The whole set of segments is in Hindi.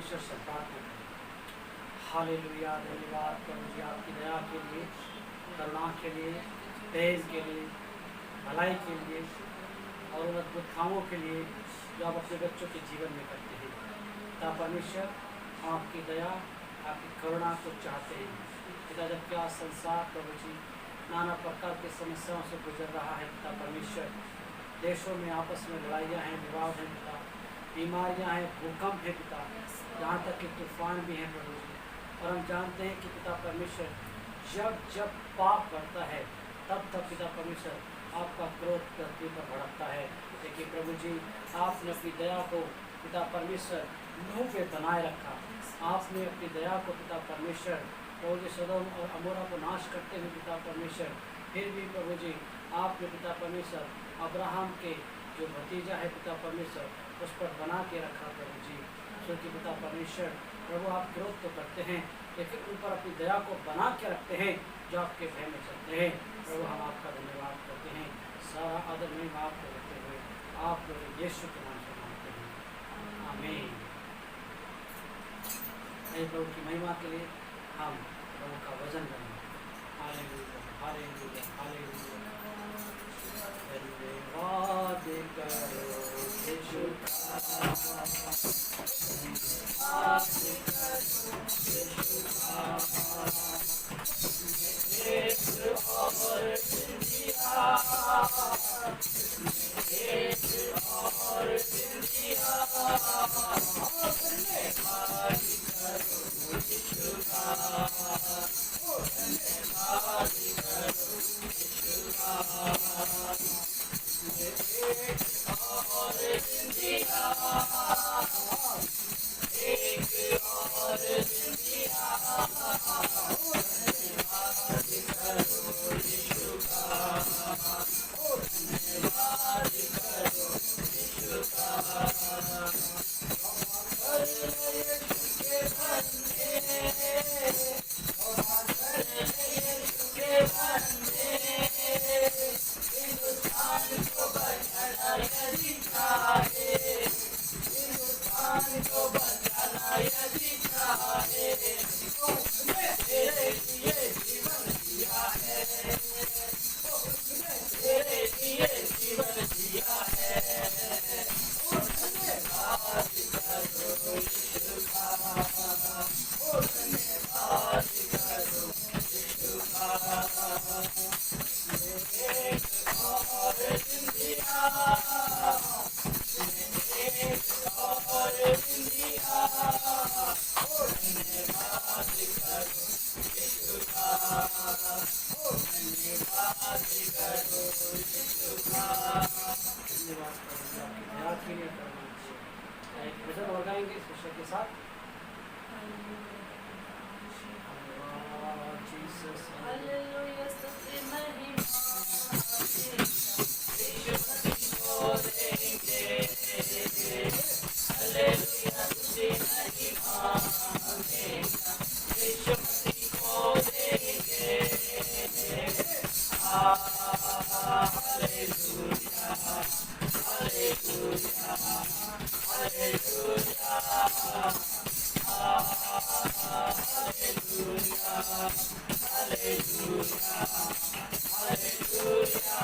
परमेश्वर से प्रार्थना करें। हालेलुया, धन्यवाद प्रभु जी आपकी दया के लिए, करुणा के लिए, तेज के लिए, भलाई के लिए और उन अद्भुत कामों के लिए जो आप अपने बच्चों के जीवन में करते हैं। पिता परमेश्वर आपकी दया, आपकी करुणा को चाहते हैं। पिता जबकि आज संसार प्रभु जी नाना प्रकार की समस्याओं से गुजर रहा है पिता परमेश्वर, देशों में आपस में लड़ाइयाँ हैं, विवाद हैं पिता, बीमारियाँ हैं, भूकंप है पिता, यहाँ तक कि तूफान भी हैं प्रभु जी। और हम जानते हैं कि पिता परमेश्वर जब जब पाप बढ़ता है तब तब पिता परमेश्वर आपका क्रोध पृथ्वी पर भड़कता है। लेकिन प्रभु जी आपने अपनी दया को पिता परमेश्वर नूह पे बनाए रखा। आपने अपनी दया को पिता परमेश्वर प्रभु जी सदोम और अमोरा को नाश करते हुए पिता परमेश्वर फिर भी प्रभु जी आपने पिता परमेश्वर अब्राहम के जो भतीजा है पिता परमेश्वर उस पर बना के रखा प्रभु जी। क्योंकि पिता परमेश्वर प्रभु आप क्रोध तो करते हैं लेकिन उन पर अपनी दया को बना के रखते हैं जो आपके भय में चलते हैं। प्रभु हम आपका धन्यवाद करते हैं, सारा आदर में आपको देते हुए आप लोग यीशु के नाम से मांगते हैं, आमीन। प्रभु की महिमा के लिए हम प्रभु का वजन करें। Hallelujah, hallelujah, hallelujah. धन्यवाद करो यीशु का, धन्यवाद करो यीशु का। यीशु और जिंदिया, यीशु और जिंदिया, धन्यवाद करो यीशु का, धन्यवाद करो यीशु का। एक और जिंदिया, एक और जिंदिया, धन्यवाद करो यीशु का, धन्यवाद करो यीशु का। यीशु के बंदे, यीशु के बंदे, हिंदुस्तान को बचाना यदि चाहे, हिंदुस्तान को बचाना यदि चाहे, उसने तेरे लिए जीवन दिया है, उसने तेरे लिए जीवन दिया है। धन्यवाद करो यीशु का, धन्यवाद करो यीशु का। एक और जिंदिया, एक और जिंदिया, धन्यवाद करो यीशु का, धन्यवाद करो यीशु का। धन्यवाद प्रभु आपकी दया के लिए प्रभु। एक भजन और गाएंगे इस विषय के साथ। जीसस हालेलुया, स्तुति महिमा को देंगे, हालेलुया स्तुति महिमा यीशु मसीह को देंगे। Hallelujah, hallelujah, hallelujah, hallelujah, hallelujah, hallelujah.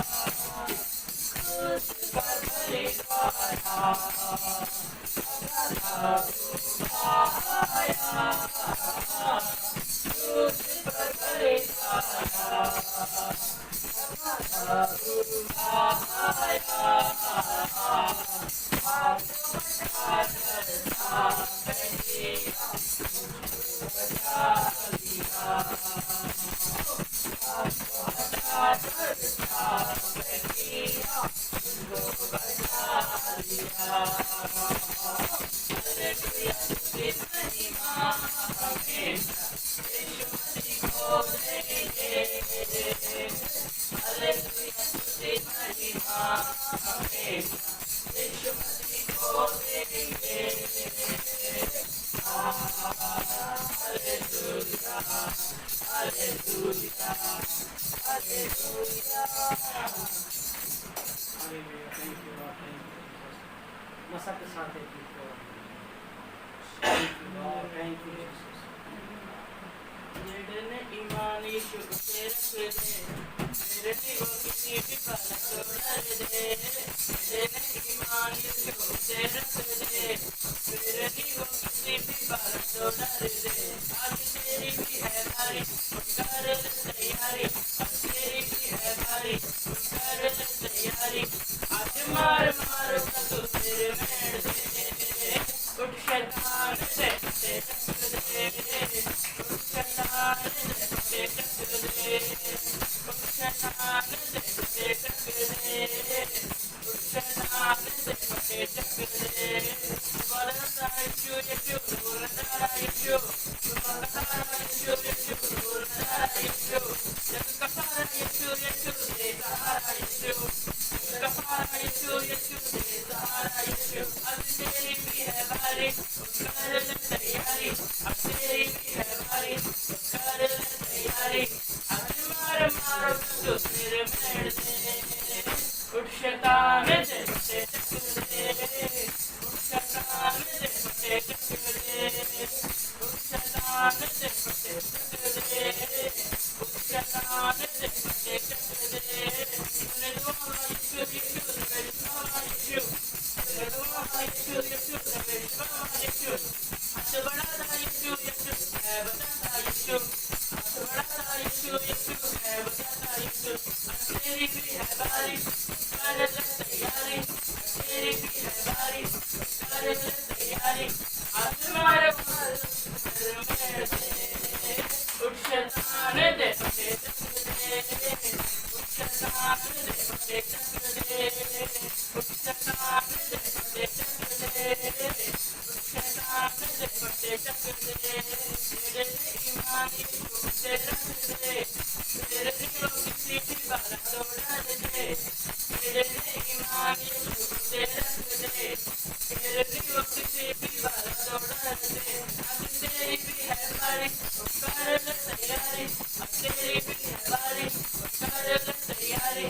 क्रूस पर बलिदान अपना उठाया, क्रूस पर बलिदान अपना उठाया, आपको बचा लिया, मुझको बचा लिया, आपको बचा लिया, मुझको बचा लिया। हालेलुया स्तुति महिमा हमेशा यीशु मसीह को देंगे। हालेलुया स्तुति महिमा हमेशा यीशु मसीह को देंगे। Thank you Jesus. जेडन ईमान यीशु से रख दे, मेरे नहीं वो किसी भी बात को डर दे। जेडन ईमान यीशु से रख दे, मेरे नहीं वो किसी भी बात को डर दे। आज तेरी भी है बारी, कर ले तैयारी। आज तेरी भी है बारी, कर ले तैयारी। आज मार मार तू तेरे मेड़ दे, उठ शैतान से टक दे, उठ शैतान से टक दे, उठ शैतान से टक दे, उठ शैतान से टक दे। बरसा यीशु यीशु बरसा यीशु, बरसा यीशु यीशु बरसा यीशु, जग का सारा यीशु यीशु दे सहारा यीशु, जग का सारा यीशु यीशु दे सहारा यीशु। अब तेरी भी है बारी, कर ले तैयारी। अब तेरी भी है बारी, कर ले तैयारी। अब मार मार तू तेरे मेड़ दे, उठ शैतान से टक दे, उठ शैतान से टक दे, उठ शैतान से टक दे, उठ शैतान से टक दे। तूने दुआ यीशु यीशु मेरी दुआ यीशु, तूने दुआ यीशु यीशु मेरी दुआ यीशु। हाथ बढ़ाता यीशु यीशु मैं बताता यीशु, हाथ बढ़ाता यीशु यीशु मैं बताता यीशु। अब तेरी भी है बारी, कर ले तैयारी। अब तेरी भी है बारी, कर ले तैयारी। आज मार मार तेरे मेड़ दे, उठ शैतान दे टक दे, उठ शैतान दे टक दे, उठ शैतान दे टक दे, उठ शैतान दे टक दे। तेरे ईमान यीशु से रख दे, तेरे दिलों किसी भी बात को डर दे। तेरे ईमान यीशु से रख दे, तेरे दिलों किसी भी बात को डर दे। अब तेरी भी है बारी, कर ले तैयारी। अब तेरी भी है बारी, कर ले तैयारी।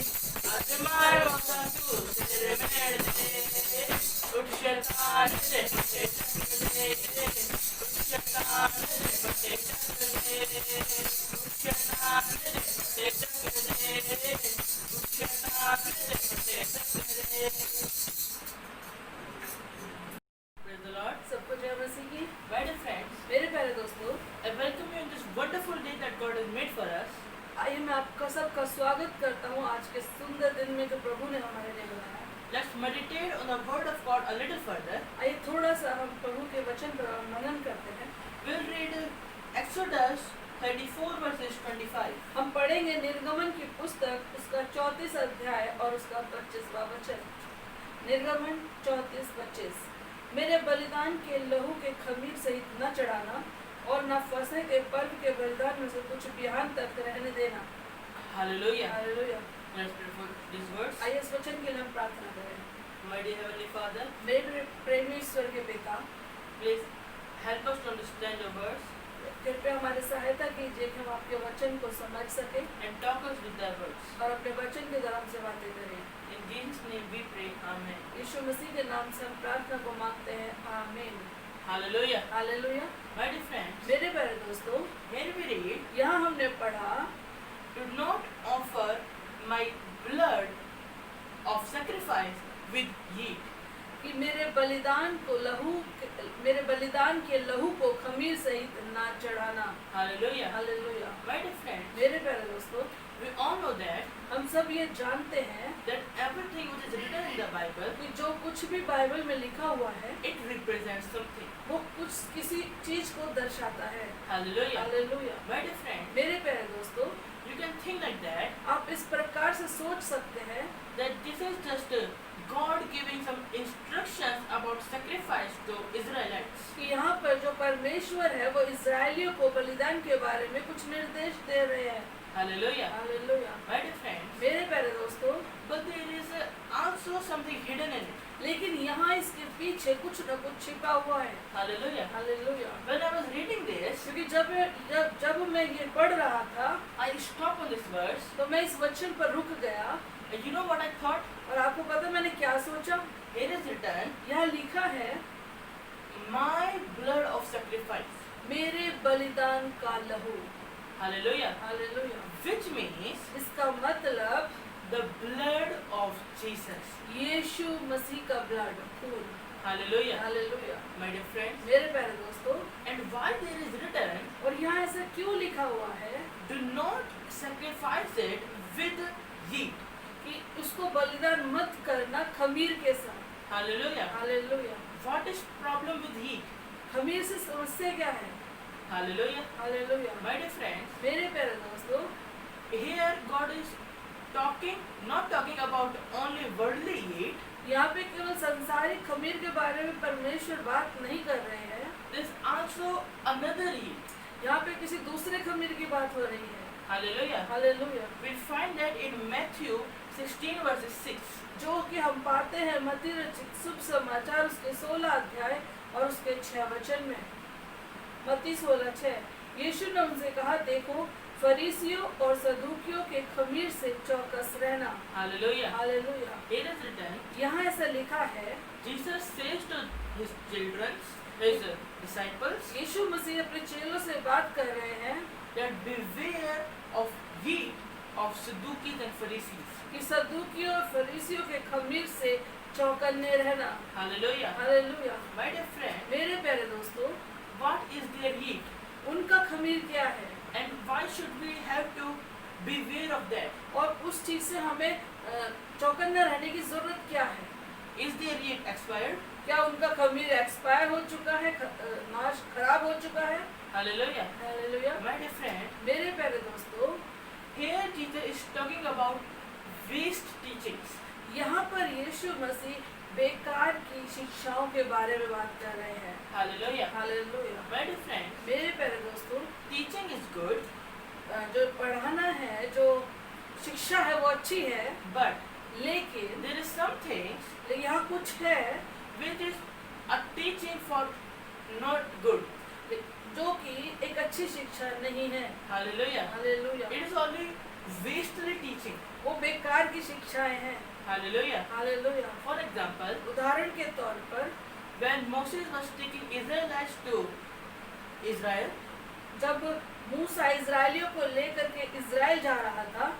आज मार माता तू तेरे मेड़ दे, उठ शैतान से टक दे, उठ शैतान से टक दे, उठ शैतान से टक दे, उठ शैतान से टक दे। Praise the Lord. सबको जय मसीह की। My dear friends, मेरे प्यारे दोस्तों, I welcome you in this wonderful day that God has made for us. आइए मैं आपका सबका स्वागत करता हूँ आज के सुंदर दिन में जो प्रभु ने हमारे लिए बनाया। Let's meditate on the word of God a little further. आइए थोड़ा सा हम प्रभु के वचन पर मनन करते हैं। We'll read Exodus 34 verses 25. हम पढ़ेंगे निर्गमन की पुस्तक उसका 34 अध्याय और उसका 25वां वचन। निर्गमन 34:25। मेरे बलिदान के लहू के खमीर सहित न चढ़ाना और न फसह के पर्व के बलिदान में से कुछ बिहान तक रहने देना। Hallelujah. Hallelujah. Let's pray for these words. आइए इस वचन के लिए हम प्रार्थना करें। My dear Heavenly Father, मेरे प्रेमी ईश्वर के पिता, please help us to understand your words कृपया हमारी सहायता कीजिए कि हम आपके वचन को समझ सके and talk us with thy words. और अपने वचन के द्वारा हमसे बातें करें। In Jesus' name we pray. Amen. यीशु मसीह के नाम से हम प्रार्थना को मांगते हैं, आमीन। Hallelujah. Hallelujah. My dear friends, मेरे प्यारे दोस्तों, here we read, यहाँ हमने पढ़ा, do not offer my blood of sacrifice with yeast. कि मेरे बलिदान के लहू को खमीर सहित ना चढ़ाना। Hallelujah. Hallelujah. My dear friends, मेरे प्यारे दोस्तों, we all know that हम सब ये जानते हैं everything which is written in the Bible, कि जो कुछ भी बाइबल में लिखा हुआ है it represents something. वो कुछ किसी चीज को दर्शाता है। Hallelujah. Hallelujah. My dear friends, मेरे प्यारे दोस्तों, you can think like that, आप इस प्रकार से सोच सकते हैं that this is just God giving some instructions about sacrifice to Israelites. कि यहाँ पर जो परमेश्वर है वो इजरायलियों को बलिदान के बारे में कुछ निर्देश दे रहे हैं। Hallelujah. Hallelujah. My dear friends, मेरे प्यारे दोस्तों, but there is also something hidden in it. लेकिन यहाँ इसके पीछे कुछ न कुछ छिपा हुआ है। Hallelujah. Hallelujah. When I was reading this, क्योंकि जब मैं ये पढ़ रहा था I stopped on this verse, तो मैं इस वचन पर रुक गया and you know what I thought? और आपको पता मैंने क्या सोचा? Here is written, यहाँ लिखा है my blood of sacrifice. मेरे बलिदान का लहू। Hallelujah. हालेलुया। Which means इसका मतलब the blood of Jesus. यीशु मसीह का ब्लड, खून। Hallelujah. Hallelujah. My dear friends. मेरे प्यारे दोस्तों, And why there is written, और यहाँ ऐसा क्यों लिखा हुआ है do not sacrifice it with yeast. कि उसको बलिदान मत करना खमीर के साथ। Hallelujah. Hallelujah. What is problem with yeast? खमीर से समस्या क्या है? Hallelujah. Hallelujah. My dear friends, मेरे प्यारे दोस्तों, here God is not talking about only worldly yeast. यहाँ पे केवल संसारिक खमीर के बारे में परमेश्वर बात नहीं कर रहे हैं। There's also another yeast. यहाँ पे किसी दूसरे खमीर की बात हो रही है। Hallelujah. Hallelujah. We find that in Matthew 16 verses 6. जो कि हम पाते हैं मत्ती रचित शुभ समाचार उसके 16 अध्याय और उसके 6 वचन में। मत्ती 16:6। यीशु ने उनसे कहा, देखो फरीसियों और सदूकियों के खमीर से चौकस रहना। Hallelujah. Hallelujah. Here is written, यहाँ ऐसा लिखा है, Jesus says to his children, his disciples, यीशु मसीह अपने चेलों से बात कर रहे हैं that beware of yeast of Sadducees and Pharisees. कि सदूकियों और फरीसियों के खमीर से चौकन्ने रहना। Hallelujah. Hallelujah. My dear friend, मेरे प्यारे दोस्तों, what is their yeast? उनका खमीर क्या है And why should we have to beware of that? और उस चीज से हमें चौकन्ना रहने की जरूरत क्या है? Is their yeast expired? क्या उनका खमीर एक्सपायर हो चुका है, नाश खराब हो चुका है? Hallelujah. Hallelujah. My dear friend, मेरे प्यारे दोस्तों, here Jesus is talking about waste teachings. यहाँ पर यीशु मसीह बेकार की शिक्षाओं के बारे में बात कर रहे हैं। Hallelujah. Hallelujah. My dear friends, मेरे प्यारे दोस्तों, teaching is good, जो पढ़ाना है, जो शिक्षा है वो अच्छी है, but लेकिन there is some things यहाँ कुछ है which is a teaching for not good. जो कि एक अच्छी शिक्षा नहीं है। Hallelujah. Hallelujah. It is only wasteful teaching. वो बेकार की शिक्षाएं हैं। Hallelujah. हालेलुया। For example, उदाहरण के तौर पर when Moses was taking Israelites to Israel, जब मूसा इजरायलियों को लेकर के इजराइल जा रहा था,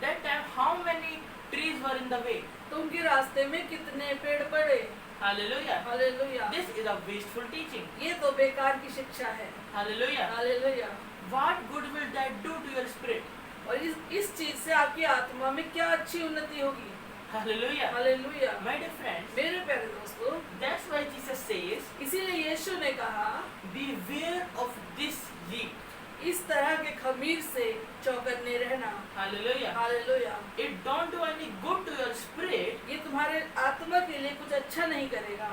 that time how many trees were in the way? तो उनके रास्ते में कितने पेड़ पड़े। Hallelujah. Hallelujah. This is a wasteful teaching. ये तो बेकार की शिक्षा है। Hallelujah. Hallelujah. What good will that do to your spirit? और इस चीज से आपकी आत्मा में क्या अच्छी उन्नति होगी। Hallelujah. Hallelujah. My dear friends, मेरे प्यारे दोस्तों, that's why Jesus says, इसीलिए यीशु ने कहा, beware of this yeast. इस तरह के खमीर से चौकन्ने रहना। Hallelujah. Hallelujah. It don't do any good to your spirit. ये तुम्हारे आत्मा के लिए कुछ अच्छा नहीं करेगा।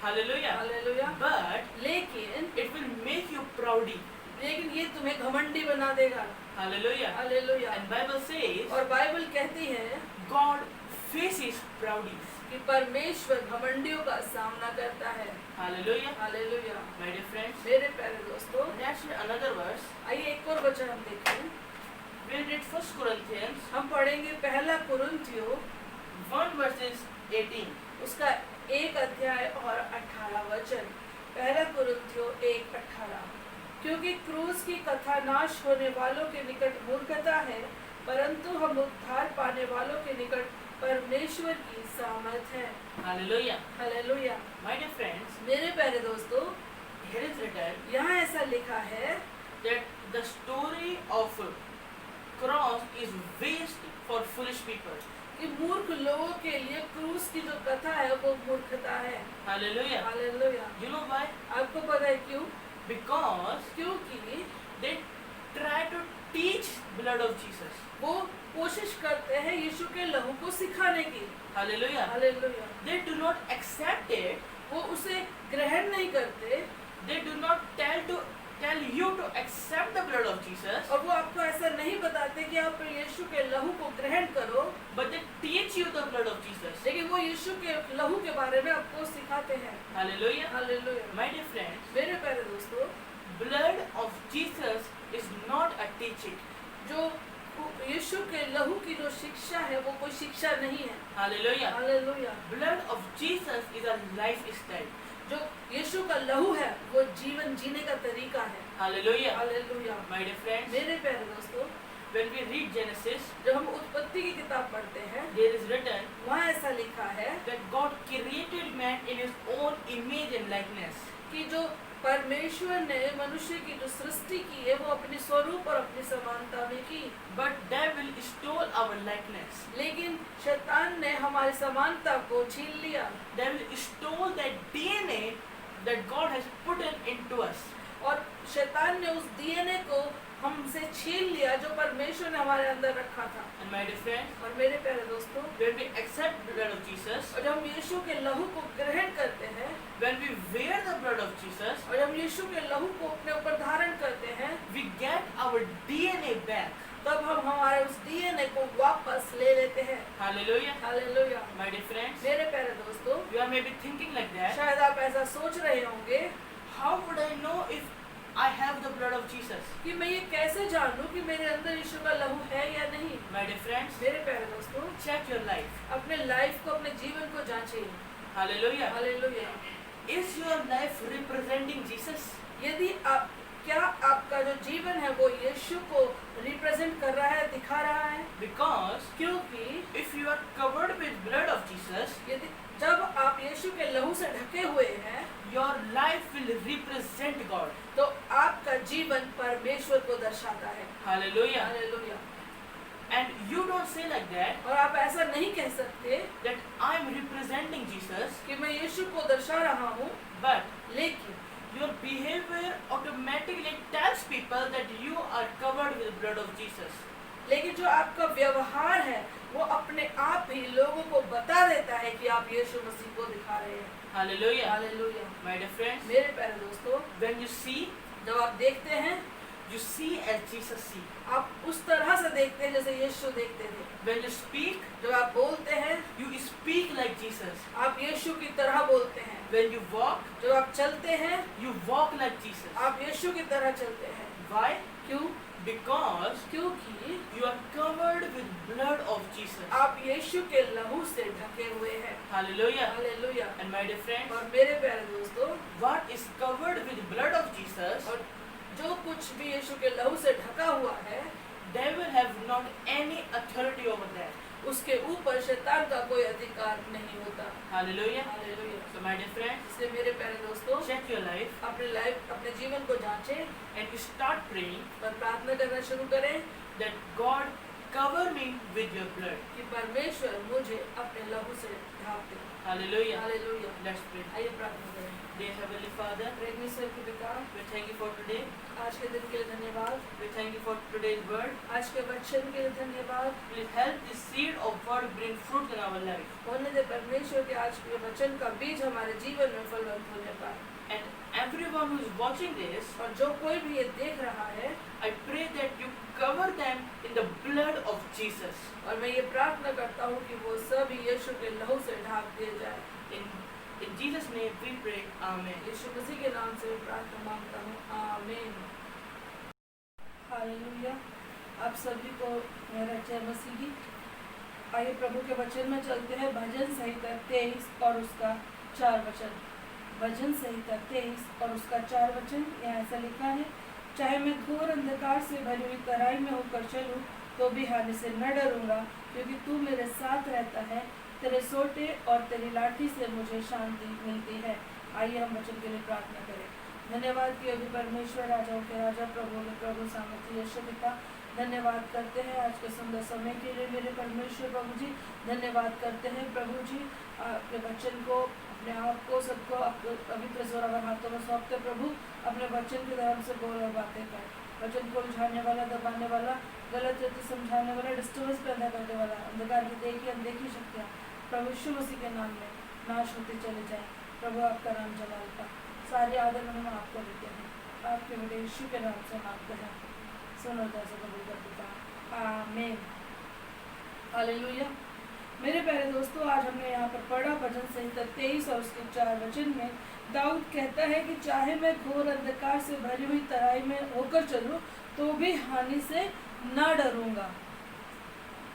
Hallelujah. हालेलुया। But लेकिन it will make you proudy. ये तुम्हें घमंडी बना देगा। Hallelujah. Hallelujah. And Bible says, और बाइबल कहती है God faces proudies. कि परमेश्वर घमंडियों का सामना करता है। Hallelujah. Hallelujah. My dear friends, मेरे प्यारे दोस्तों, let's read another verse. आइए एक और वचन हम देखें। We read 1 Corinthians हम पढ़ेंगे पहला कुरिन्थियों 1 verses 18. उसका 1 अध्याय और 18 वचन। पहला कुरिन्थियों 1:18। क्योंकि क्रूस की कथा नाश होने वालों के निकट मूर्खता है, परंतु हम उद्धार पाने वालों के निकट परमेश्वर की सामर्थ है। Hallelujah. Hallelujah. My dear friends, मेरे प्यारे दोस्तों, here is written यहाँ ऐसा लिखा है that the story of cross is waste for foolish people. कि मूर्ख लोगों के लिए क्रूस की जो कथा है वो मूर्खता है। Hallelujah. Hallelujah. You know why? आपको पता है क्यों? Because क्योंकि they try to teach blood of Jesus. वो कोशिश करते हैं यीशु के लहू को सिखाने की। Hallelujah. Hallelujah. They do not accept it. वो उसे ग्रहण नहीं करते They do not tell you to accept the blood of Jesus, और वो आपको ऐसा नहीं बताते कि आप यीशु के लहू को ग्रहण करो, but they teach you the blood of Jesus. लेकिन वो यीशु के लहू के बारे में आपको सिखाते हैं। Hallelujah. Hallelujah. My dear friends, मेरे प्यारे दोस्तों, blood of Jesus is not a teaching. जो यीशु के लहू की जो शिक्षा है वो कोई शिक्षा नहीं है। Hallelujah. Hallelujah. Blood of Jesus is a lifestyle. जो यीशु का लहू है वो जीवन जीने का तरीका है। Hallelujah. Hallelujah. My dear friends, मेरे प्यारे दोस्तों, when we read Genesis, जब हम उत्पत्ति की किताब पढ़ते हैं there is written वहाँ ऐसा लिखा है that God created man in his own image and likeness. कि जो परमेश्वर ने मनुष्य की जो सृष्टि की है वो अपने स्वरूप और अपनी समानता में की, But devil stole our likeness. लेकिन शैतान ने हमारी समानता को छीन लिया Devil stole that DNA that God has put into us. और शैतान ने उस डीएनए को हमसे छीन लिया जो परमेश्वर ने हमारे अंदर रखा था। And my dear friends, और मेरे प्यारे दोस्तों, when we accept the blood of Jesus, और जब हम यीशु के लहू को ग्रहण करते हैं when we wear the blood of Jesus, और जब हम यीशु के लहू को अपने ऊपर धारण करते हैं, we get our DNA back. तब हम हमारे उस डीएनए को वापस ले लेते हैं। Hallelujah. Hallelujah. My dear friends, मेरे प्यारे दोस्तों, you are maybe thinking like that. शायद आप ऐसा सोच रहे होंगे How would I know if I have the blood of Jesus? कि मैं ये कैसे जानूं कि मेरे अंदर यीशु का लहू है या नहीं। My dear friends, मेरे प्यारे दोस्तों, check your life. अपने लाइफ को, अपने जीवन को जांचिए। Hallelujah. Hallelujah. Is your life representing Jesus? यदि आप क्या आपका जो जीवन है वो यीशु को रिप्रेजेंट कर रहा है, दिखा रहा है? Because क्योंकि if you are covered with blood of Jesus, यदि जब आप यीशु के लहू से ढके हुए हैं your life will represent God. तो आपका जीवन परमेश्वर को दर्शाता है। Hallelujah. Hallelujah. And you don't say like that, और आप ऐसा नहीं कह सकते that I'm representing Jesus, कि मैं यीशु को दर्शा रहा हूँ, but लेकिन your behavior automatically tells people that you are covered with blood of Jesus. लेकिन जो आपका व्यवहार है वो अपने आप ही लोगों को बता देता है कि आप यीशु मसीह को दिखा रहे हैं। Hallelujah. Hallelujah. My dear friends, मेरे प्यारे दोस्तों, when you see, जब आप देखते हैं you see as Jesus see. आप उस तरह से देखते हैं जैसे यीशु देखते थे। When you speak, जब आप बोलते हैं you speak like Jesus. आप यीशु की तरह बोलते हैं। When you walk, जब आप चलते हैं you walk like Jesus. आप यीशु की तरह चलते हैं। Why? क्यों? Because क्योंकि you are covered with blood of Jesus. आप यीशु के लहू से ढके हुए हैं। Hallelujah. Hallelujah. And my dear friends, और मेरे प्यारे दोस्तों, what is covered with blood of Jesus, और जो कुछ भी यीशु के लहू से ढका हुआ है devil have not any authority over that. उसके ऊपर शैतान का कोई अधिकार नहीं होता। Hallelujah. Hallelujah. So my dear friends, इसलिए मेरे प्यारे दोस्तों, check your life अपने लाइफ, अपने जीवन को जांचें and start praying और प्रार्थना करना शुरू करें that God cover me with your blood. कि परमेश्वर मुझे अपने लहू से ढाँप दे। Hallelujah. हालेलुया। Let's pray. आइए प्रार्थना करें। Dear Heavenly Father, परमेश्वर के पिता, we thank you for today. आज के दिन के लिए धन्यवाद। We thank you for today's word. आज के वचन के लिए धन्यवाद। Please help this seed of word bring fruit in our life. होने दे परमेश्वर के आज के वचन का बीज हमारे जीवन में फलवंत होने पाए। And everyone who is watching this, और जो कोई भी ये देख रहा है, I pray that you cover them in the blood of Jesus. और मैं ये प्रार्थना करता हूँ कि वो सब यीशु के लहू से ढाँप दिए जाए। In Jesus' name we pray. Amen. यीशु मसीह के नाम से मैं प्रार्थना मांगता हूँ, आमीन। हालेलुया। आप सभी को मेरा जय मसीह की। आइए प्रभु के वचन में चलते हैं। भजन संहिता 23 और उसका 4 वचन। भजन संहिता 23 और उसका 4 वचन यहाँ ऐसा लिखा है, चाहे मैं घोर अंधकार से भरी हुई तराई में होकर चलूं तो भी हानि से न डरूंगा, क्योंकि तू मेरे साथ रहता है। तेरे सोटे और तेरी लाठी से मुझे शांति मिलती है। आइए हम वचन के लिए प्रार्थना करें। धन्यवाद कि अभी परमेश्वर राजाओं के राजा, प्रभु के प्रभु, सामर्थ्य यीशु पिता, धन्यवाद करते हैं आज के सुंदर समय के लिए मेरे परमेश्वर प्रभु जी। धन्यवाद करते हैं प्रभु जी, आपके वचन को, अपने आप को, सबको पवित्र जोरावर हाथों में सौंपते प्रभु। अपने वचन के धर्म से बोल और बातें कर। वचन को उलझाने वाला, दबाने वाला, गलत रीति समझाने वाला, डिस्टर्बेंस पैदा करने वाला, अंधकार की देखी अनदेखी शक्तियाँ प्रभु यीशु मसीह के नाम में नाश होते चले जाए। प्रभु आपका नाम जलाल का सारे आदर हम आपको देते हैं। आपके बेटे यीशु के नाम से मांगते हैं, सुनो जैसे कबूल कर पिता, आमीन। हालेलुया। मेरे प्यारे दोस्तों, आज हमने यहाँ पर पढ़ा भजन संहिता 23 और उसके 4 वचन में दाऊद कहता है कि चाहे मैं घोर अंधकार से भरी हुई तराई में होकर चलूं तो भी हानि से न डरूंगा,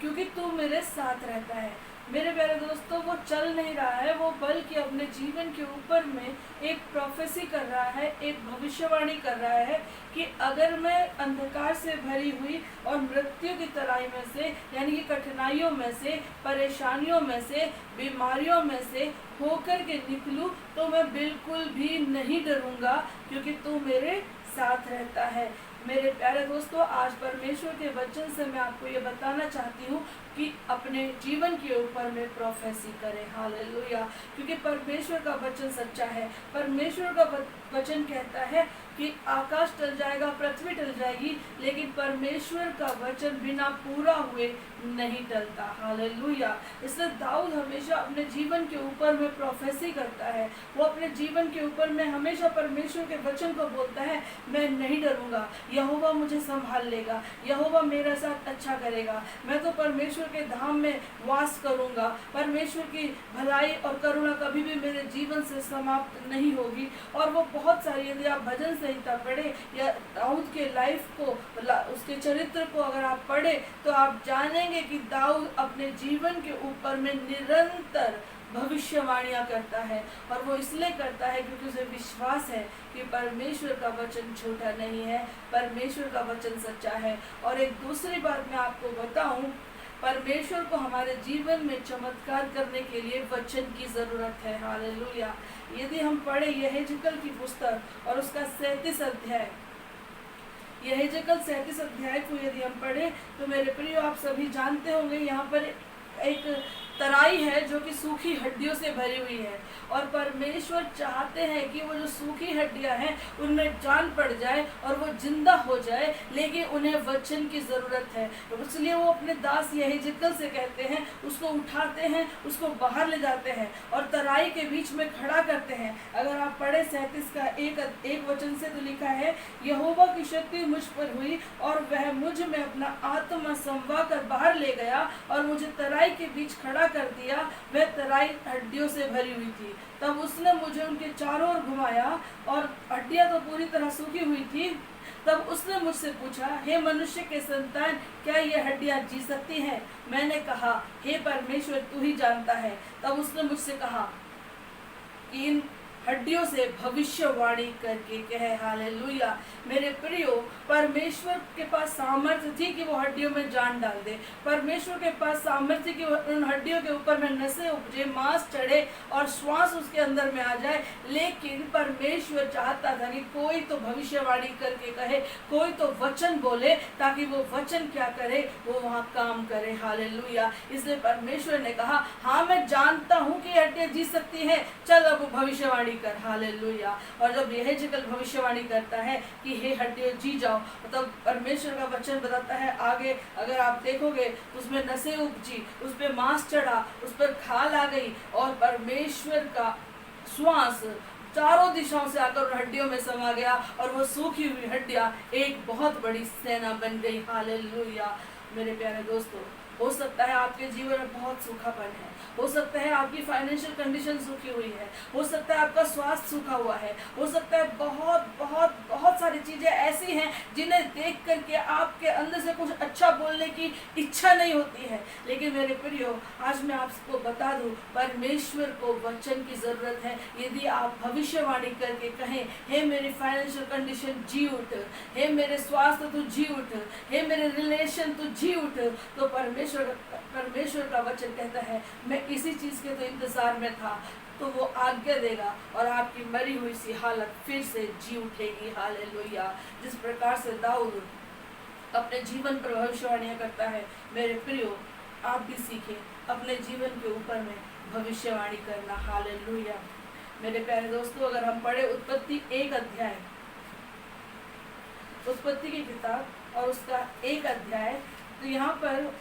क्योंकि तू मेरे साथ रहता है। मेरे प्यारे दोस्तों, वो चल नहीं रहा है, वो बल्कि अपने जीवन के ऊपर में एक प्रोफेसी कर रहा है, एक भविष्यवाणी कर रहा है कि अगर मैं अंधकार से भरी हुई और मृत्यु की तराई में से, यानी कि कठिनाइयों में से, परेशानियों में से, बीमारियों में से होकर के निकलूं, तो मैं बिल्कुल भी नहीं डरूंगा, क्योंकि तू मेरे साथ रहता है। मेरे प्यारे दोस्तों, आज परमेश्वर के वचन से मैं आपको ये बताना चाहती हूँ कि अपने जीवन के ऊपर में प्रोफेसी करें। हालेलुया। क्योंकि परमेश्वर का वचन सच्चा है। परमेश्वर का वचन कहता है कि आकाश टल जाएगा, पृथ्वी टल जाएगी, लेकिन परमेश्वर का वचन बिना पूरा हुए नहीं टलता। हालेलुया। इसलिए दाऊद हमेशा अपने जीवन के ऊपर में प्रोफेसी करता है। वो अपने जीवन के ऊपर में हमेशा परमेश्वर के वचन को बोलता है, मैं नहीं डरूंगा, यहोवा मुझे संभाल लेगा, यहोवा मेरे साथ अच्छा करेगा, मैं तो परमेश्वर के धाम में वास करूंगा, परमेश्वर की भलाई और करुणा कभी भी मेरे जीवन से समाप्त नहीं होगी। और वो बहुत सारी, यदि आप भजन संहिता पढ़े या दाऊद के लाइफ को, उसके चरित्र को अगर आप पढ़े, तो आप जानेंगे कि दाऊद अपने जीवन के ऊपर में निरंतर भविष्यवाणियां करता है। और वो इसलिए करता है क्योंकि उसे विश्वास है कि परमेश्वर का वचन झूठा नहीं है, परमेश्वर का वचन सच्चा है। और एक दूसरी बात मैं आपको बताऊं, परमेश्वर को हमारे जीवन में चमत्कार करने के लिए वचन की जरूरत है। हालेलुया। यदि हम पढ़े यहेजकेल की पुस्तक और उसका 37 अध्याय, यहेजकेल 37 अध्याय को यदि हम पढ़े, तो मेरे प्रिय आप सभी जानते होंगे, यहाँ पर एक तराई है जो कि सूखी हड्डियों से भरी हुई है। और परमेश्वर चाहते हैं कि वो जो सूखी हड्डियां हैं उनमें जान पड़ जाए और वो जिंदा हो जाए, लेकिन उन्हें वचन की ज़रूरत है। इसलिए वो अपने दास यहेजकेल से कहते हैं, उसको उठाते हैं, उसको बाहर ले जाते हैं और तराई के बीच में खड़ा करते हैं। अगर आप पढ़े 37 का एक वचन से तो लिखा है, यहोवा की शक्ति मुझ पर हुई और वह मुझ में अपना आत्मा समवा कर बाहर ले गया और मुझे तराई के बीच खड़ा कर दिया। वह तराई हड्डियों से भरी हुई थी। तब उसने मुझे उनके चारों ओर घुमाया और हड्डियां तो पूरी तरह सूखी हुई थी। तब उसने मुझसे पूछा, हे मनुष्य के संतान, क्या ये हड्डियां जी सकती हैं? मैंने कहा, हे परमेश्वर, तू ही जानता है। तब उसने मुझसे कहा कि इन हड्डियों से भविष्यवाणी करके कहे। हालेलुया। मेरे प्रियो, परमेश्वर के पास सामर्थ्य थी कि वो हड्डियों में जान डाल दे। परमेश्वर के पास सामर्थ्य कि उन हड्डियों के ऊपर में नसें उपजे, मांस चढ़े और श्वास उसके अंदर में आ जाए। लेकिन परमेश्वर चाहता था कि कोई तो भविष्यवाणी करके कहे, कोई तो वचन बोले, ताकि वो वचन क्या करे, वो वहाँ काम करे। हालेलुया। इसलिए परमेश्वर ने कहा, हाँ मैं जानता हूँ कि हड्डियाँ जी सकती हैं, चल अब भविष्यवाणी कर। हालेलुया। और जब यहेजकेल भविष्यवाणी करता है कि हे हड्डियों जी जाओ, तब परमेश्वर का वचन बताता है आगे, अगर आप देखोगे तो उसमें नसें उपजी, उस पर मांस चढ़ा, उस पर खाल आ गई और परमेश्वर का श्वास चारों दिशाओं से आकर हड्डियों में समा गया और वो सूखी हुई हड्डियां एक बहुत बड़ी सेना बन गई। हालेलुया। मेरे प्यारे दोस्तों, हो सकता है आपके जीवन में बहुत सूखापन है, हो सकता है आपकी फाइनेंशियल कंडीशन सूखी हुई है, हो सकता है आपका स्वास्थ्य सूखा हुआ है, हो सकता है बहुत बहुत बहुत सारी चीज़ें ऐसी हैं जिन्हें देख करके आपके अंदर से कुछ अच्छा बोलने की इच्छा नहीं होती है। लेकिन मेरे प्रियो, आज मैं आपको बता दूं, परमेश्वर को वचन की ज़रूरत है। यदि आप भविष्यवाणी करके कहें, हे मेरी फाइनेंशियल कंडीशन जी उठ, हे मेरे स्वास्थ्य तू जी उठ, हे मेरे रिलेशन तू जी उठ, तो परमेश्वर का वचन कहता है, मैं इसी चीज़ के तो इंतज़ार में था, तो वो आज्ञा देगा और आपकी मरी हुई सी हालत फिर से जी उठेगी। हालेलुया। जिस प्रकार से दाऊद अपने जीवन पर भविष्यवाणियाँ करता है, मेरे प्रियो, आप भी सीखें अपने जीवन के ऊपर में भविष्यवाणी करना। हालेलुया। मेरे प्यारे दोस्तों, अगर हम पढ़े उत्पत्ति 1 अध्याय, उत्पत्ति की किताब और उसका 1 अध्याय, तो यहाँ पर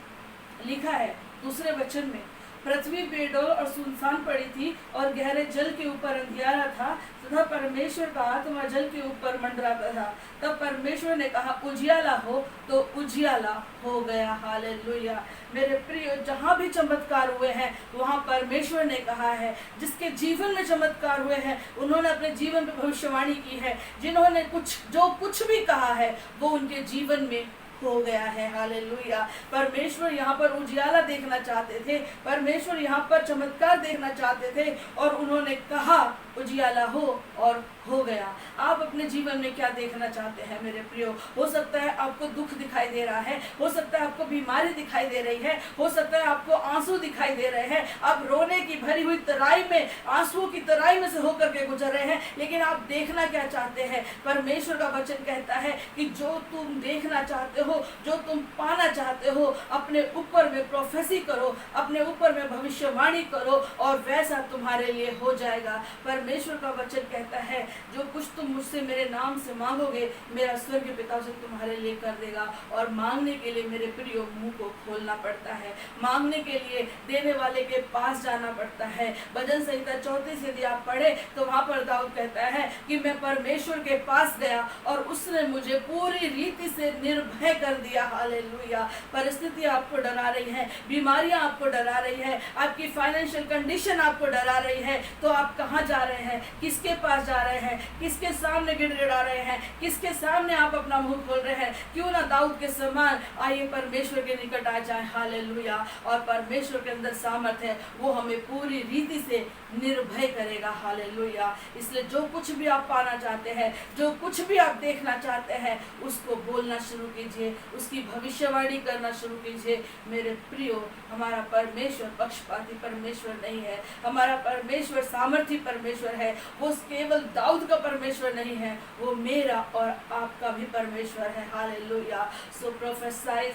लिखा है दूसरे वचन में, पृथ्वी बेडौल और सुनसान पड़ी थी और गहरे जल के ऊपर अंधियारा था तथा परमेश्वर का आत्मा जल के ऊपर मंडराता था। तब परमेश्वर ने कहा, उजियाला हो, तो उजियाला हो गया। हालेलुया। मेरे प्रियो, जहाँ भी चमत्कार हुए हैं वहाँ परमेश्वर ने कहा है। जिसके जीवन में चमत्कार हुए हैं उन्होंने अपने जीवन में भविष्यवाणी की है। जिन्होंने जो कुछ भी कहा है वो उनके जीवन में हो गया है। हालेलुया। परमेश्वर यहाँ पर उजियाला देखना चाहते थे, परमेश्वर यहाँ पर चमत्कार देखना चाहते थे और उन्होंने कहा उजियाला और हो गया। आप अपने जीवन में क्या देखना चाहते हैं मेरे प्रियो? हो सकता है आपको दुख दिखाई दे रहा है, हो सकता है आपको बीमारी दिखाई दे रही है, हो सकता है आपको आंसू दिखाई दे रहे हैं, आप रोने की भरी हुई तराई में, आंसुओं की तराई में से होकर के गुजर रहे हैं, लेकिन आप देखना क्या चाहते हैं? परमेश्वर का वचन कहता है कि जो तुम देखना चाहते हो, जो तुम पाना चाहते हो, अपने ऊपर में प्रोफेसी करो, अपने ऊपर में भविष्यवाणी करो और वैसा तुम्हारे लिए हो जाएगा। परमेश्वर का वचन कहता है जो कुछ तुम मुझसे मेरे नाम से मांगोगे मेरा स्वर्गीय पिता उसे तुम्हारे लिए कर देगा। और मांगने के लिए मेरे प्रियो मुंह को खोलना पड़ता है, मांगने के लिए देने वाले के पास जाना पड़ता है। भजन संहिता 34 यदि आप पढ़े तो वहां पर दाऊद कहता है कि मैं परमेश्वर के पास गया और उसने मुझे पूरी रीति से निर्भय कर दिया। हालेलुया। परिस्थितियां आपको डरा रही हैं, बीमारियां आपको डरा रही है, आपकी फाइनेंशियल कंडीशन आपको डरा रही है, तो आप कहाँ जा रहे हैं? किसके पास जा रहे हैं? किसके सामने गिड़गिड़ा रहे हैं? किसके सामने आप अपना मुंह खोल रहे हैं? क्यों ना दाऊद के समान आइए परमेश्वर के निकट आ जाए। हालेलुया। और परमेश्वर के अंदर सामर्थ है, वो हमें पूरी रीति से निर्भय करेगा। हालेलुया। इसलिए जो कुछ भी आप पाना चाहते हैं, जो कुछ भी आप देखना चाहते हैं, उसको बोलना शुरू कीजिए, उसकी भविष्यवाणी करना शुरू कीजिए। मेरे प्रियो, हमारा परमेश्वर पक्षपाती परमेश्वर नहीं है, हमारा परमेश्वर सामर्थी परमेश्वर है। वो केवल दाऊद का परमेश्वर नहीं है, वो मेरा और आपका भी परमेश्वर है। हालेलुया। सो प्रोफेसाइज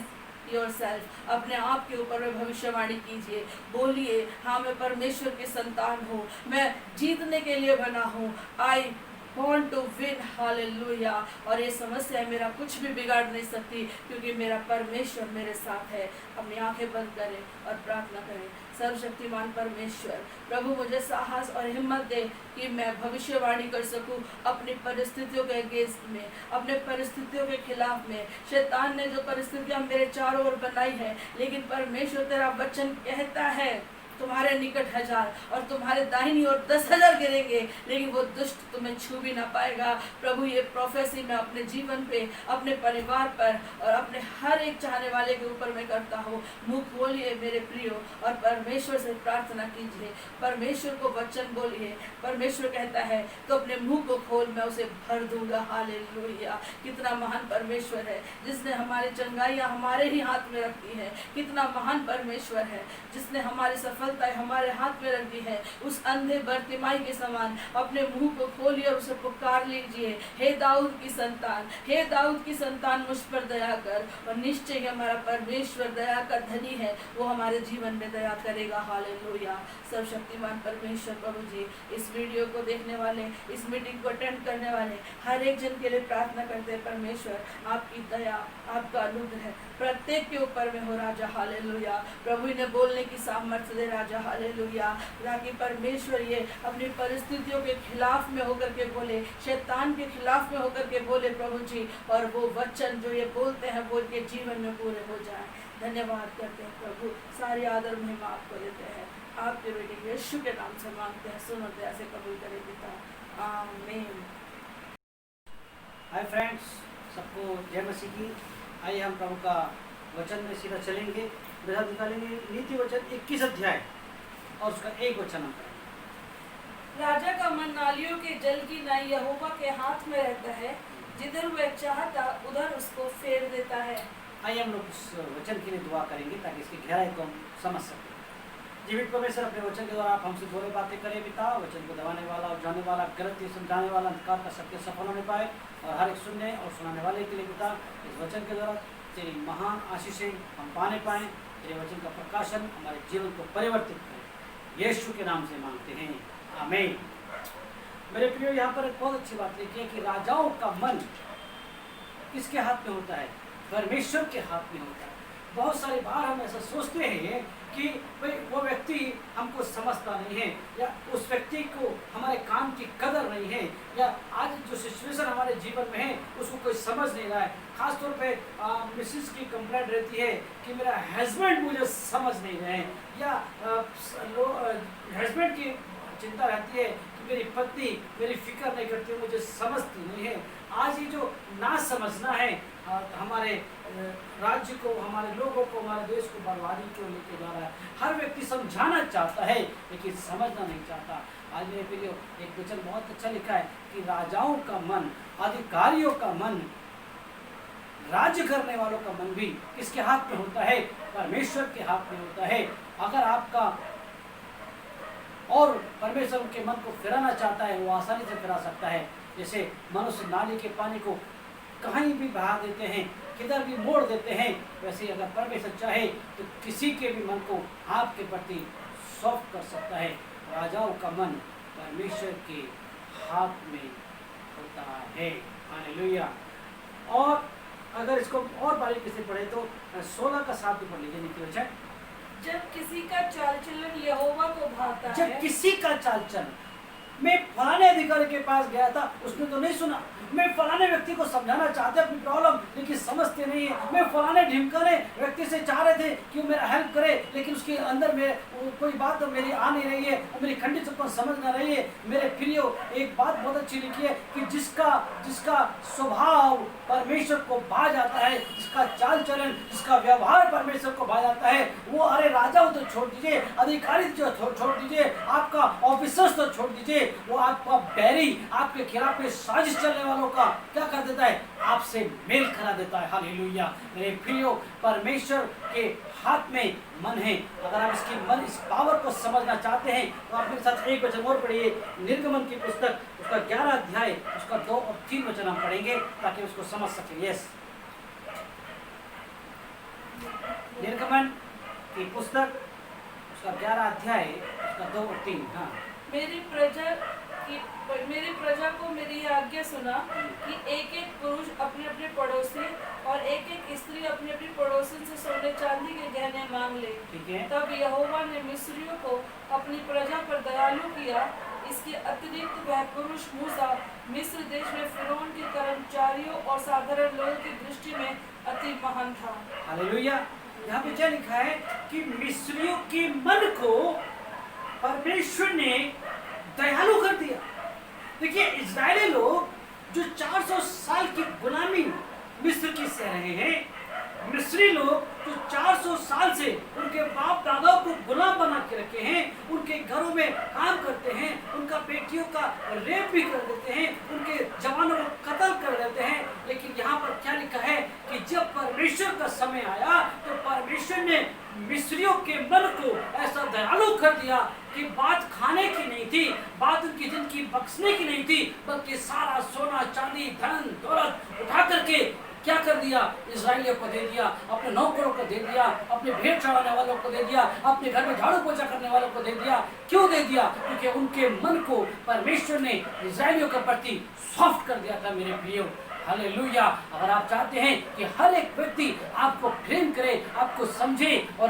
योरसेल्फ, अपने आप के ऊपर में भविष्यवाणी कीजिए, बोलिए हाँ मैं परमेश्वर की संतान हूँ, मैं जीतने के लिए बना हूँ। आई want to win। हालेलुया। और ये समस्या मेरा कुछ भी बिगाड़ नहीं सकती क्योंकि मेरा परमेश्वर मेरे साथ है। अपनी आंखें बंद करें और प्रार्थना करें। सर्वशक्तिमान परमेश्वर, प्रभु मुझे साहस और हिम्मत दे कि मैं भविष्यवाणी कर सकूं अपनी परिस्थितियों के अगेंस्ट में, अपने परिस्थितियों के खिलाफ में। शैतान ने जो परिस्थितियां मेरे चारों ओर बनाई है, लेकिन परमेश्वर तेरा वचन कहता है तुम्हारे निकट 1000 और तुम्हारे दाहिनी ओर 10,000 गिरेंगे, लेकिन वो दुष्ट तुम्हें छू भी ना पाएगा। प्रभु ये प्रोफेसी मैं अपने जीवन पे, अपने परिवार पर और अपने हर एक चाहने वाले के ऊपर मैं करता हूँ। मुंह खोलिए मेरे प्रियो और परमेश्वर से प्रार्थना कीजिए, परमेश्वर को वचन बोलिए। परमेश्वर कहता है तो अपने मुंह को खोल, मैं उसे भर दूंगा। हालेलुया। कितना महान परमेश्वर है जिसने हमारी चंगाइयाँ हमारे ही हाथ में रखी है। कितना महान परमेश्वर है जिसने हमारी सफलता हमारे हाथ में रख दी है। उस अंधे बर्तिमाई के समान अपने मुंह को खोलिए और उसे पुकार लीजिए, हे दाऊद की संतान, हे दाऊद की संतान मुझ पर दया कर। और निश्चय ही हमारा परमेश्वर दया का धनी है, वो हमारे जीवन में दया करेगा। हालेलुया। सर्वशक्तिमान परमेश्वर प्रभु जी, इस वीडियो को देखने वाले, इस मीटिंग को अटेंड करने वाले हर एक जन के लिए प्रार्थना करते हैं। परमेश्वर आपकी दया, आपका अनुग्रह प्रत्येक के ऊपर में हो राजा। हालेलुया। प्रभु ने बोलने की सामर्थ्य दे राजा। हालेलुया। ताकि परमेश्वर ये अपनी परिस्थितियों के खिलाफ में होकर के बोले, शैतान के खिलाफ में होकर के बोले प्रभु जी, और वो वचन जो ये बोलते हैं वो इनके जीवन में पूरे हो जाए। धन्यवाद करते हैं प्रभु, सारी आदर महिमा आपको देते हैं। आपके बेटे यीशु के नाम से मांगते हैं, सुनो दया से कबूल करें पिता। आमीन। हाय फ्रेंड्स, सबको जय मसीह की। आइए हम प्रभु का वचन में सीधा चलेंगे। बेहद निकालेंगे नीति वचन 21 अध्याय और उसका 1 वचन हम करेंगे। राजा का मन नालियों के जल की नाई यहोवा के हाथ में रहता है, जिधर वह चाहता उधर उसको फेर देता है। आइए हम लोग उस वचन के लिए दुआ करेंगे ताकि इसकी गहराई को हम समझ सकें। जीवित परमेश्वर, अपने वचन के द्वारा आप हमसे थोड़ी बातें करें पिता। वचन को दबाने वाला और जाने वाला, गलत समझाने वाला, अंधकार का सत्य सफल होने पाए, और हर एक सुनने और सुनाने वाले के लिए पिता इस वचन के द्वारा तेरी महान आशीषें हम पाने पाएँ। तेरे वचन का प्रकाशन हमारे जीवन को परिवर्तित करे, यीशु के नाम से मांगते हैं, आमीन। मेरे प्रियो, यहाँ पर एक बहुत अच्छी बात लिखी है कि राजाओं का मन किसके हाथ में होता है? परमेश्वर के हाथ में होता है। बहुत सारी बार हम ऐसा सोचते हैं कि भाई वो व्यक्ति हमको समझता नहीं है, या उस व्यक्ति को हमारे काम की कदर नहीं है, या आज जो सिचुएशन हमारे जीवन में है उसको कोई समझ नहीं रहा है। खासतौर पे मिसेस की कंप्लेंट रहती है कि मेरा हस्बैंड मुझे समझ नहीं रहे हैं, या हस्बैंड की चिंता रहती है कि मेरी पत्नी मेरी फिक्र नहीं करती, मुझे समझती नहीं है। आज ये जो ना समझना है हमारे राज्य को, हमारे लोगों को, हमारे देश को बर्बादी क्यों लेके जा रहा है। हर व्यक्ति समझाना चाहता है लेकिन समझना नहीं चाहता। आज मेरे प्रियो एक वचन बहुत अच्छा लिखा है कि राजाओं का मन, अधिकारियों का मन, राज्य करने वालों का मन भी किसके हाथ में होता है? परमेश्वर के हाथ में होता है। अगर आपका और परमेश्वर उनके मन को फिराना चाहता है, वो आसानी से फिरा सकता है। जैसे मनुष्य नाली के पानी को कहीं भी बहा देते हैं, किधर भी मोड़ देते हैं, वैसे ही अगर परमेश्वर चाहे तो किसी के भी मन को आपके प्रति सॉफ्ट कर सकता है। राजाओं का मन परमेश्वर के हाथ में होता है। हालेलुया। और अगर इसको और बारीकी से पढ़े तो 16 का 7 पढ़ लीजिए नीति वचन। जब किसी का चाल चलन यहोवा को भाता है, जब किसी का चाल चलन, मैं फलाने अधिकारी के पास गया था, उसने तो नहीं सुना। मैं फलाने व्यक्ति को समझाना चाहते अपनी प्रॉब्लम, लेकिन समझते नहीं है। मैं फलाने ढिमकाने व्यक्ति से चाह रहे थे कि वो मेरा हेल्प करे, लेकिन उसके अंदर में कोई बात तो मेरी आ नहीं रही है, वो मेरी खंडित को समझ ना रही है। मेरे प्रियो, एक बात बहुत अच्छी लिखी है कि जिसका स्वभाव परमेश्वर को भा जाता है, जिसका चाल चलन, जिसका व्यवहार परमेश्वर को भा जाता है, वो अरे राजा तो छोड़ दीजिए, अधिकारी जो छोड़ दीजिए, आपका ऑफिसर्स तो छोड़ दीजिए, वो आपका बैरी, आपके खिलाफ में साजिश चलने वालों का क्या कर देता है? आपसे मेल करा देता है। हालेलुया। मेरे प्रियो, परमेश्वर के हाथ में मन है। अगर आप इस पावर को समझना चाहते हैं तो आप मेरे साथ एक वचन और पढ़िए। निर्गमन की पुस्तक उसका 11 अध्याय उसका 2 और 3 वचन हम पढ़ेंगे ताकि उसको समझ सकें। यस, निर्गमन की पुस्तक उसका 11 अध्याय उसका 2 और 3। हाँ, मेरी प्रजा को मेरी आज्ञा सुना कि एक एक पुरुष अपने अपने पड़ोसी और एक एक स्त्री अपने अपनी पड़ोसी से सोने चांदी के गहने मांग ले। ठीक है। तब यहोवा ने मिस्रियों को अपनी प्रजा पर दयालु किया। इसके अतिरिक्त वह पुरुष मूसा मिस्र देश में फिरौन के कर्मचारियों और साधारण लोगों की दृष्टि में अति महान था। हालेलुया। यहाँ पे क्या लिखा है कि मिस्रियों के मन को परमेश्वर ने दयालु कर दिया। देखिए, इजरायली लोग जो 400 साल की गुलामी मिस्र की सह रहे हैं, मिस्री लोग जो 400 साल से उनके बाप दादाओं को गुलाम बना के रखे हैं, उनके घरों में काम करते हैं, उनका बेटियों का रेप भी कर देते हैं, उनके जवानों को कत्ल कर देते हैं। लेकिन यहाँ पर क्या लिखा है कि जब परमेश्वर का समय आया तो परमेश्वर ने मिस्रियों के मन को ऐसा दयालु कर दिया कि बात खाने की नहीं थी, बात उनकी जिंदगी बख्शने की नहीं थी, बल्कि सारा सोना चांदी धन दौलत उठा करके क्या कर दिया? इजराइलियों को दे दिया, अपने नौकरों को दे दिया, अपने भेंट चढ़ाने वालों को दे दिया, अपने घर में झाड़ू पोछा करने वालों को दे दिया। क्यों दे दिया? क्योंकि उनके मन को परमेश्वर ने इजराइलियों के प्रति सॉफ्ट कर दिया था। मेरे प्रियो, हालेलुया। अगर आप चाहते हैं कि हर एक व्यक्ति आपको प्रेम करे, आपको समझे और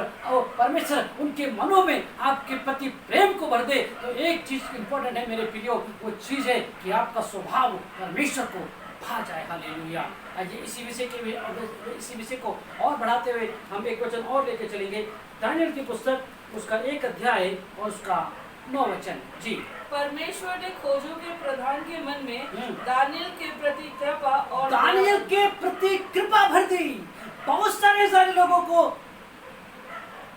परमेश्वर उनके मनों में आपके प्रति प्रेम को भर दे, तो एक चीज इंपॉर्टेंट है मेरे प्रियो, वो चीज है कि आपका स्वभाव परमेश्वर को भा जाए। हालेलुया। इसी विषय को और बढ़ाते हुए हम एक वचन और लेके चलेंगे। दानियल की पुस्तक उसका 1 अध्याय और उसका 9 वचन। जी। परमेश्वर ने खोजों के प्रधान के मन में दानियल के प्रति कृपा भर दी। बहुत सारे लोगों को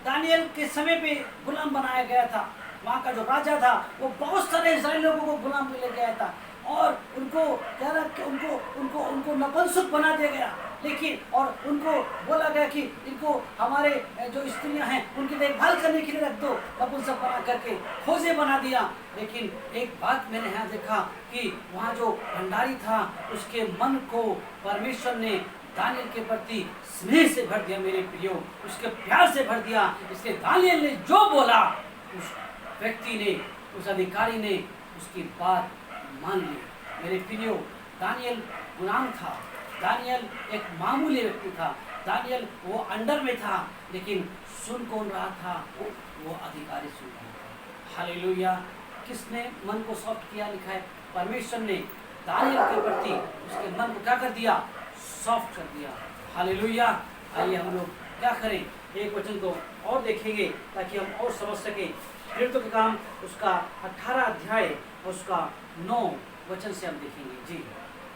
दानियल के समय पे गुलाम बनाया गया था। वहाँ का जो राजा था वो बहुत सारे इस्राएली लोगों को गुलाम ले गया था और उनको क्या ना कि उनको नपुंसक बना दिया गया। लेकिन और उनको बोला गया कि इनको हमारे जो स्त्रियां हैं उनकी देखभाल करने के लिए रख दो, नपुंसक बना करके खोजे बना दिया। लेकिन एक बात मैंने यहाँ देखा कि वहाँ जो भंडारी था उसके मन को परमेश्वर ने दानियल के प्रति स्नेह से भर दिया। मेरे प्रियो, उसके प्यार से भर दिया। इसलिए दानियल ने जो बोला उस व्यक्ति ने, उस अधिकारी ने उसकी बात मान ली। मेरे प्रियो, दानियल गुलाम था, दानियल एक मामूली व्यक्ति था, दानियल वो अंडर में था, लेकिन सुन कौन रहा था? वो अधिकारी सुन रहा था। हालेलुया। किसने मन को सॉफ्ट किया? लिखा है परमेश्वर ने दानियल के प्रति उसके मन को क्या कर दिया? सॉफ्ट कर दिया। हालेलुया। आइए हम लोग क्या करें, एक वचन को और देखेंगे ताकि हम और समझ सकें। प्रेरितों के काम उसका 18 अध्याय उसका 9 वचन से हम देखेंगे जी।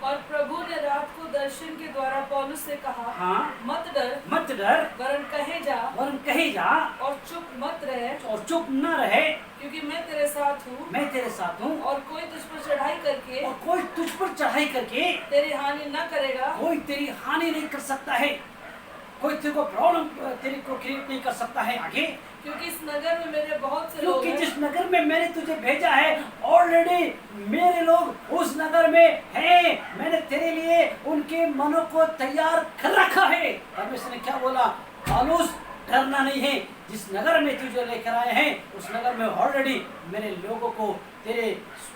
और प्रभु ने रात को दर्शन के द्वारा पौलुस से कहा, हाँ, मत डर, मत डर, वरन कहे जा, वरन कहे जा, और चुप मत रहे, और चुप न रहे, क्योंकि मैं तेरे साथ हूँ, मैं तेरे साथ हूँ, और कोई तुझ पर चढ़ाई करके और कोई तुझ पर चढ़ाई करके तेरी हानि न करेगा, कोई तेरी हानि नहीं कर सकता है, कोई तेरे को प्रॉब्लम तेरे को क्रिएट नहीं कर सकता है आगे, क्योंकि इस नगर में मेरे बहुत से लोग क्योंकि हैं, जिस नगर में मैंने तुझे भेजा है ऑलरेडी मेरे लोग उस नगर में हैं। मैंने तेरे लिए उनके मनों को तैयार कर रखा है। परमेश्वर ने क्या बोला? पौलुस डरना नहीं है, जिस नगर में तुझे लेकर आए हैं उस नगर में ऑलरेडी मेरे लोगों को तेरे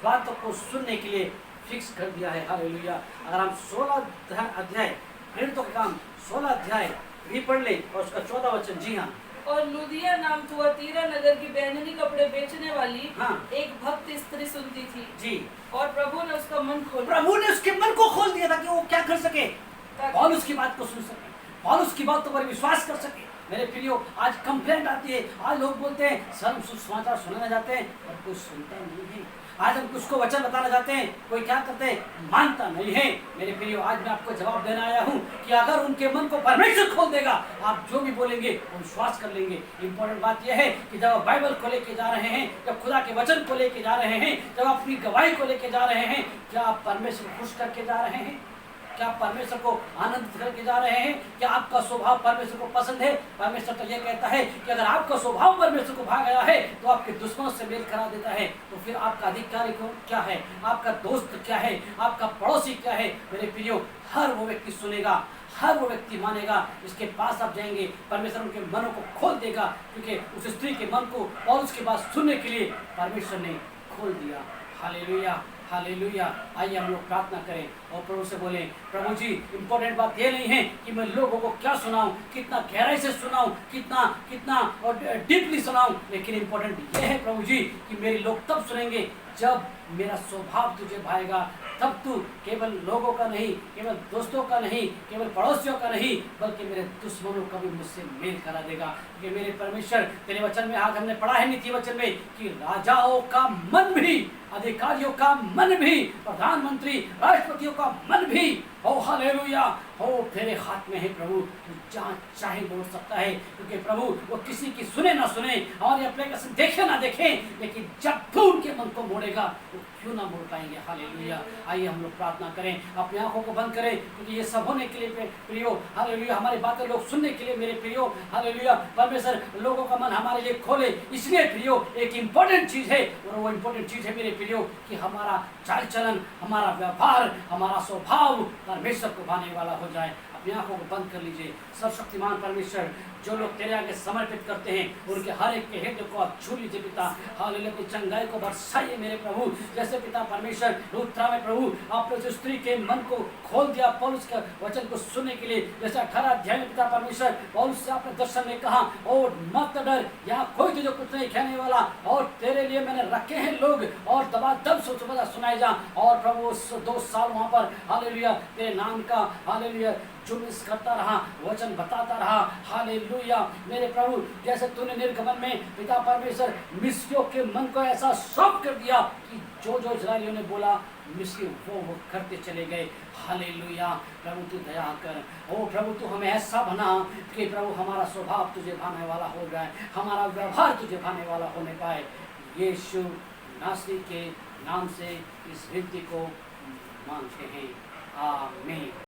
बातों को सुनने के लिए फिक्स कर दिया है। हालेलुया। अगर हम 16 अध्याय फिर तो काम 16 अध्याय भी पढ़ ले और उसका 14 वचन। जी हाँ। और लुदिया नाम थुआतीरा नगर की बैंगनी कपड़े बेचने वाली हाँ। एक भक्त स्त्री सुनती थी जी। और प्रभु ने उसका मन खोला, प्रभु ने उसके मन को खोल दिया था कि वो क्या कर सके, ताकि पौलुस की बात को सुन सके, पौलुस की बातों पर विश्वास कर सके। मेरे प्रियो, आज कंप्लेंट आती है, आज लोग बोलते हैं सर हम समाचार सुनाना जाते हैं और कोई सुनता नहीं है। आज हम कुछ को वचन बताना चाहते हैं, कोई क्या करते हैं, मानता नहीं है। मेरे प्रियो, आज मैं आपको जवाब देना आया हूँ कि अगर उनके मन को परमेश्वर खोल देगा, आप जो भी बोलेंगे वो विश्वास कर लेंगे। इंपॉर्टेंट बात यह है कि जब आप बाइबल को लेके जा रहे हैं, जब खुदा के वचन को लेके जा रहे हैं, जब आप अपनी गवाही को लेके जा रहे हैं, क्या आप परमेश्वर को खुश करके जा रहे हैं? क्या आप परमेश्वर को आनंदित करके जा रहे हैं? क्या आपका स्वभाव परमेश्वर को पसंद है? परमेश्वर तो ये कहता है कि अगर आपका स्वभाव परमेश्वर को भा गया है तो आपके दुश्मनों से मेल करा देता है। तो फिर आपका अधिकारी क्या है, आपका दोस्त क्या है, आपका पड़ोसी क्या है? मेरे प्रियो, हर वो व्यक्ति सुनेगा, हर वो व्यक्ति मानेगा। इसके पास आप जाएंगे, परमेश्वर उनके मनों को खोल देगा, क्योंकि उस स्त्री के मन को और उसके बाद सुनने के लिए परमेश्वर ने खोल दिया। Hallelujah, hallelujah. आइए हम लोग प्रार्थना करें और प्रभु से बोले, प्रभु जी, इम्पोर्टेंट बात ये नहीं है कि मैं लोगों को क्या सुनाऊं, कितना गहराई से सुनाऊं, कितना और डीपली सुनाऊं, लेकिन इम्पोर्टेंट ये है प्रभु जी कि मेरे लोग तब सुनेंगे जब मेरा स्वभाव तुझे भाएगा। तब तू केवल लोगों का नहीं, केवल दोस्तों का नहीं, केवल पड़ोसियों का नहीं, बल्कि मेरे दुश्मनों का भी मुझसे मेल करा देगा। क्योंकि मेरे परमेश्वर, तेरे वचन में आज हमने पढ़ा है नीति वचन में कि राजाओं का मन भी, अधिकारियों का मन भी, प्रधानमंत्री राष्ट्रपतियों का मन भी, हो हालेलुया, हो तेरे हाथ में है प्रभु। तू जहाँ चाहे बोल सकता है, क्योंकि प्रभु वो किसी की सुने ना सुने, हमारी एप्लीकेशन देखे ना देखे, लेकिन जब तू उनके मन को मोड़ेगा वो क्यों ना मोड़ पाएंगे। हालेलुया। आइए हम लोग प्रार्थना करें, अपनी आंखों को बंद करें, क्योंकि ये सब होने के लिए प्रियो, हालेलुया, हमारी बातें लोग सुनने के लिए मेरे प्रियो, हालेलुया, परमेश्वर लोगों का मन हमारे लिए खोले। इसलिए प्रियो, एक इम्पोर्टेंट चीज है, और वो इम्पोर्टेंट चीज है मेरे प्रियो कि हमारा चाल चलन, हमारा व्यवहार, हमारा स्वभाव परमेश्वर को भाने वाला हो जाए। अपनी आंखों को बंद कर लीजिए। सर्वशक्तिमान परमेश्वर, जो लोग तेरे आगे समर्पित करते हैं उनके हर एक के हृदय को आप छू लीजिए पिता। हालेलुया, अपनी चंगाई को बरसाइए मेरे प्रभु। जैसे पिता परमेश्वर लूथरा में प्रभु आपने उस स्त्री के मन को खोल दिया पौलुस के वचन को सुनने के लिए। जैसे 18 अध्याय में पिता परमेश्वर पौलुस से आपने दर्शन में कहा, और मत डर, यहाँ कोई तुझे कुछ नहीं कहने वाला, और तेरे लिए मैंने रखे हैं लोग, और दबा दब सुनाए जा। और प्रभु 2 साल वहाँ पर हालेलुया तेरे नाम का हालेलुया जुलूस करता रहा, वचन बताता रहा। हालेलुया मेरे प्रभु, जैसे तूने निर्गमन में पिता परमेश्वर मिस्रियों के मन को ऐसा शौक कर दिया कि जो जो इस्राएलियों ने बोला मिस्री वो करते चले गए। हालेलुया प्रभु तू दया कर, ओ प्रभु तू हमें ऐसा बना कि प्रभु हमारा स्वभाव तुझे भाने वाला हो जाए, हमारा व्यवहार तुझे भाने वाला होने पाए। यीशु नासरी के नाम से इस विनती को मांगते हैं, आमीन।